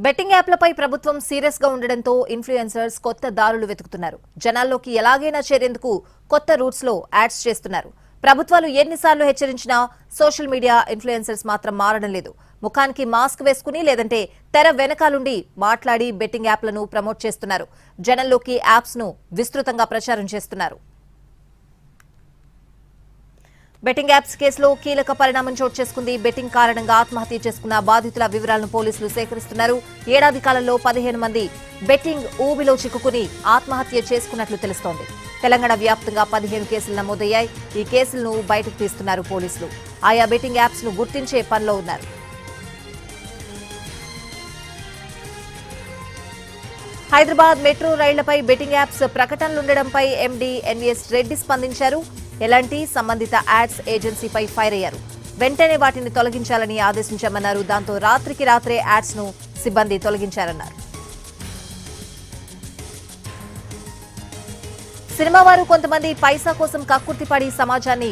Betting యాప్లపై ప్రభుత్వం serious గా ఉండడంతో ఇన్ఫ్లుయెన్సర్స్ కొత్త దారులు వెతుకుతున్నారు. జనాల్లోకి ఎలాగైనా చేరేందుకు కొత్త రూట్స్ లో యాడ్స్ చేస్తున్నారు. ప్రభుత్వాలు ఎన్నిసార్లు హెచ్చరించినా సోషల్ మీడియా ఇన్ఫ్లుయెన్సర్స్ మాత్రం మారడం లేదు. ముఖానికి మాస్క్ వేసుకుని లేదంటే తెర వెనకాలుండి మాట్లాడి బెట్టింగ్ యాప్లను ప్రమోట్ చేస్తున్నారు. జనంలోకి యాప్స్ ను విస్తృతంగా ప్రచారం చేస్తున్నారు. బెట్టింగ్ యాప్స్ కేసులో కీలక పరిణామం చోటు చేసుకుంది. బెట్టింగ్ కారణంగా ఆత్మహత్య చేసుకున్న బాధితుల వివరాలను పోలీసులు సేకరిస్తున్నారు. ఏడాది కాలంలో 15 మంది బెట్టింగ్ ఊబిలో చిక్కుకుని ఆత్మహత్య చేసుకున్నట్లు తెలుస్తోంది. తెలంగాణ వ్యాప్తంగా 15 కేసులు నమోదయ్యాయి. ఈ కేసులను బయటకు తీస్తున్నారు పోలీసులు. ఆయా బెట్టింగ్ యాప్స్ ను గుర్తించే పనిలో ఉన్నారు. హైదరాబాద్ మెట్రో రైళ్లపై బెట్టింగ్ యాప్స్ ప్రకటనలుండడంపై ఎండీ ఎన్వీఎస్ రెడ్డి స్పందించారు. ఎలాంటి సంబంధిత యాడ్స్ ఏజెన్సీపై ఫైర్ అయ్యారు. వెంటనే వాటిని తొలగించాలని ఆదేశించామన్నారు. దాంతో రాత్రికి రాత్రే యాడ్స్ ను సిబ్బంది తొలగించారన్నారు. సినిమా వారు కొంతమంది పైసా కోసం కక్కుర్తిపడి సమాజాన్ని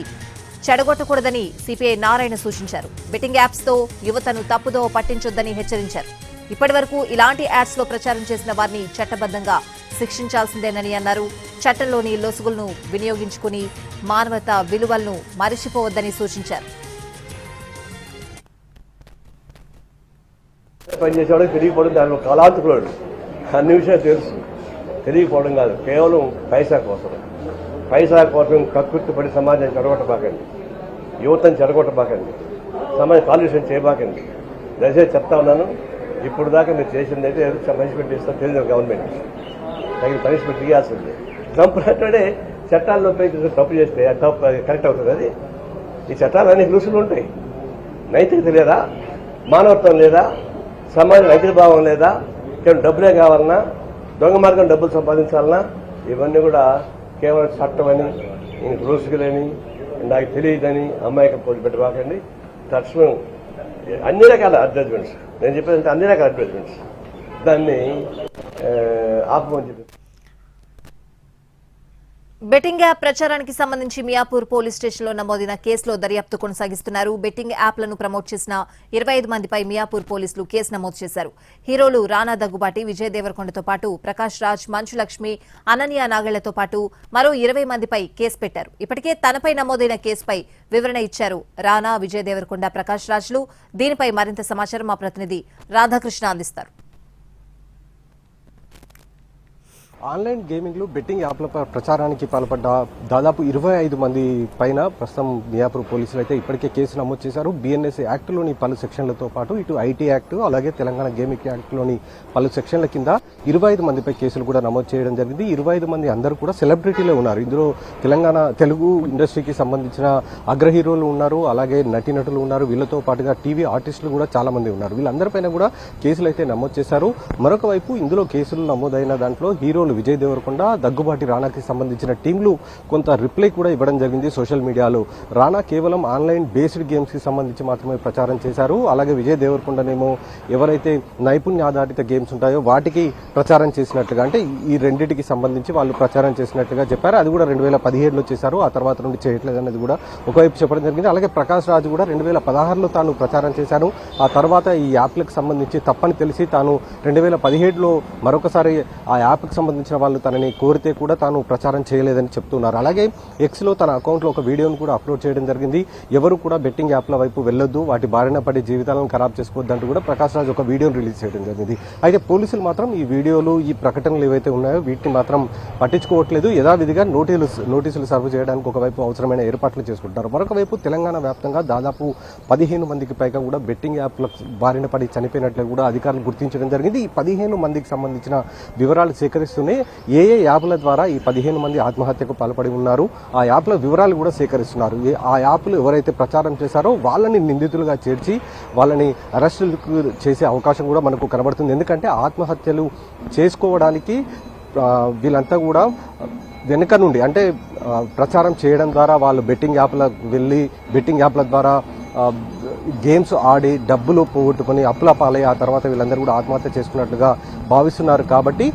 చెడగొట్టకూడదని సిపిఐ నారాయణ సూచించారు. బెట్టింగ్ యాప్స్ తో యువతను తప్పుదో పట్టించొద్దని హెచ్చరించారు. ఇప్పటి వరకు ఇలాంటి యాడ్స్ లో ప్రచారం చేసిన వారిని చట్టబద్ధంగా శిక్షించాల్సిందేనని అన్నారు. చట్టంలోని లొసుగులను వినియోగించుకుని మానవతా విలువలను మరిచిపోవద్దని సూచించారు. పనిచేసేవాడికి తెలియకపోవడం దానిలో కాలాంతకుడు అన్ని విషయాలు తెలుసు. తెలియకపోవడం కాదు, కేవలం పైసా కోసం కక్కుర్తిపడి సమాజాన్ని చెడగొట్టబాకండి, యువతను చెడగొట్టబాకండి, సమాజం కాలుష్యం చేయబాకండి. దయచేసి చెప్తా ఉన్నాను. ఇప్పుడు దాకా మీరు చేసింది అయితే పనిష్మెంట్ ఇస్తా తెలియదు. గవర్నమెంట్ తగిన పనిష్మెంట్ ఇవ్వాల్సింది. ట్రంప్ అంటే చట్టాల్లో తప్పు చేస్తే తప్పు కరెక్ట్ అవుతుంది. అది ఈ చట్టాలు అనేక రుసులు ఉంటాయి. నైతికత లేదా, మానవత్వం లేదా, సమాజ నైతిక భావం లేదా, కేవలం డబ్బులే కావాలన్నా, దొంగ మార్గం డబ్బులు సంపాదించాలన్నా, ఇవన్నీ కూడా కేవలం చట్టం అని, రూల్స్లేని, నాకు తెలియదని అమ్మాయికి పోటీ పెట్టబాకండి. తక్షణం అన్ని రకాల అడ్వర్టైజ్మెంట్స్, నేను చెప్పేదంటే అన్ని రకాల అడ్వర్టైజ్మెంట్స్, దాన్ని ఆపమని చెప్పి. బెట్టింగ్ యాప్ ప్రచారానికి సంబంధించి మియాపూర్ పోలీస్ స్టేషన్లో నమోదైన కేసులో దర్యాప్తు కొనసాగిస్తున్నారు. బెట్టింగ్ యాప్లను ప్రమోట్ చేసిన 25 మందిపై మియాపూర్ పోలీసులు కేసు నమోదు చేశారు. హీరోలు రానా దగ్గుబాటి, విజయ్ దేవరకొండతో పాటు ప్రకాష్ రాజ్, మంచు లక్ష్మి, అనన్య నాగళ్లతో పాటు మరో 20 మందిపై కేసు పెట్టారు. ఇప్పటికే తనపై నమోదైన కేసుపై వివరణ ఇచ్చారు రానా, విజయ్ దేవరకొండ, ప్రకాష్ రాజ్లు. దీనిపై మరింత సమాచారం మా ప్రతినిధి రాధాకృష్ణ అందిస్తారు. ఆన్లైన్ గేమింగ్లు బెట్టింగ్ యాప్ల ప్రచారానికి పాల్పడ్డ దాదాపు 25 మంది పైన ప్రస్తుతం మియాపూర్ పోలీసులు అయితే ఇప్పటికే కేసు నమోదు చేశారు. బిఎన్ఎస్ యాక్ట్లోని పలు సెక్షన్లతో పాటు ఇటు ఐటీ యాక్ట్, అలాగే తెలంగాణ గేమింగ్ యాక్ట్లోని పలు సెక్షన్ల కింద 25 మందిపై కేసులు కూడా నమోదు చేయడం జరిగింది. 25 మంది అందరూ కూడా సెలబ్రిటీలే ఉన్నారు. ఇందులో తెలంగాణ తెలుగు ఇండస్ట్రీకి సంబంధించిన అగ్ర హీరోలు ఉన్నారు, అలాగే నటీనటులు ఉన్నారు. వీళ్ళతో పాటుగా టీవీ ఆర్టిస్టులు కూడా చాలా మంది ఉన్నారు. వీళ్ళందరిపైన కూడా కేసులు అయితే నమోదు చేశారు. మరొక వైపు ఇందులో కేసులు నమోదైన దాంట్లో హీరోలు విజయ్ దేవరకొండ, దగ్గుబాటి రానాకి సంబంధించిన టీంలు కొంత రిప్లై కూడా ఇవ్వడం జరిగింది సోషల్ మీడియాలో. రానా కేవలం ఆన్లైన్ బేస్డ్ గేమ్స్ కి సంబంధించి మాత్రమే ప్రచారం చేశారు. అలాగే విజయ్ దేవరకొండనేమో ఎవరైతే నైపుణ్యాధారిత గేమ్స్ ఉంటాయో వాటికి ప్రచారం చేసినట్లుగా, అంటే ఈ రెండింటికి సంబంధించి వాళ్ళు ప్రచారం చేసినట్లుగా చెప్పారు. అది కూడా 2017లో చేశారు. ఆ తర్వాత నుండి చేయట్లేదు అనేది కూడా ఒకవైపు చెప్పడం జరిగింది. అలాగే ప్రకాష్ రాజ్ కూడా 2016లో తాను ప్రచారం చేశాను. ఆ తర్వాత ఈ యాప్లకు సంబంధించి తప్పని తెలిసి తాను 2017లో మరొకసారి ఆ యాప్కి సంబంధించిన వాళ్ళు తనని కోరితే కూడా తాను ప్రచారం చేయలేదని చెప్తున్నారు. అలాగే ఎక్స్లో తన అకౌంట్లో ఒక వీడియోను కూడా అప్లోడ్ చేయడం జరిగింది. ఎవరు కూడా బెట్టింగ్ యాప్ల వైపు వెళ్లొద్దు, వాటి బారిన పడి జీవితాలను ఖరాబ్ చేసుకోవద్దంటూ కూడా ప్రకాష్ రాజ్ ఒక వీడియోను రిలీజ్ చేయడం జరిగింది. అయితే పోలీసులు మాత్రం ఈ వీడియోలు, ఈ ప్రకటనలు ఏవైతే ఉన్నాయో వీటిని మాత్రం పట్టించుకోవట్లేదు. యథావిధిగా నోటీసులు సర్వ్ చేయడానికి ఒకవైపు అవసరమైన ఏర్పాట్లు చేసుకుంటారు. మరొక వైపు తెలంగాణ వ్యాప్తంగా దాదాపు 15 మందికి పైగా కూడా బెట్టింగ్ యాప్ల బారిన పడి చనిపోయినట్లు కూడా అధికారులు గుర్తించడం జరిగింది. ఈ 15 మందికి సంబంధించిన వివరాలు సేకరిస్తూనే ఏ యాప్ల ద్వారా ఈ 15 మంది ఆత్మహత్యకు పాల్పడి ఉన్నారు, ఆ యాప్ల వివరాలు కూడా సేకరిస్తున్నారు. ఆ యాప్లు ఎవరైతే ప్రచారం చేశారో వాళ్ళని నిందితులుగా చేర్చి వాళ్ళని అరెస్టులకు చేసే అవకాశం కూడా మనకు కనబడుతుంది. ఎందుకంటే ఆత్మహత్యలు చేసుకోవడానికి వీళ్ళంతా కూడా వెనుక నుండి, అంటే ప్రచారం చేయడం ద్వారా వాళ్ళు బెట్టింగ్ యాప్లకు వెళ్ళి బెట్టింగ్ యాప్ల ద్వారా గేమ్స్ ఆడి డబ్బులు పోగొట్టుకుని అప్పుల పాలై ఆ తర్వాత వీళ్ళందరూ కూడా ఆత్మహత్య చేసుకున్నట్లుగా భావిస్తున్నారు. కాబట్టి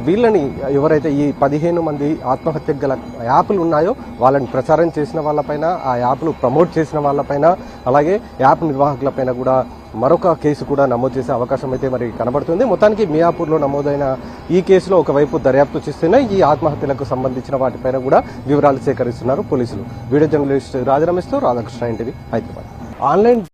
వీళ్ళని ఎవరైతే ఈ 15 మంది ఆత్మహత్యకు గల యాప్లు ఉన్నాయో వాళ్ళని ప్రచారం చేసిన వాళ్ళపైన, ఆ యాప్లు ప్రమోట్ చేసిన వాళ్ళపైన, అలాగే యాప్ నిర్వాహకులపైన కూడా మరొక కేసు కూడా నమోదు చేసే అవకాశం అయితే మరి కనబడుతుంది. మొత్తానికి మియాపూర్లో నమోదైన ఈ కేసులో ఒకవైపు దర్యాప్తు చేస్తున్నాయి. ఈ ఆత్మహత్యలకు సంబంధించిన వాటిపైన కూడా వివరాలు సేకరిస్తున్నారు పోలీసులు. వీడియో జర్నలిస్ట్ రాజరమేశ్తో రాధాకృష్ణ ఎన్టీవీ హైదరాబాద్. ఆన్లైన్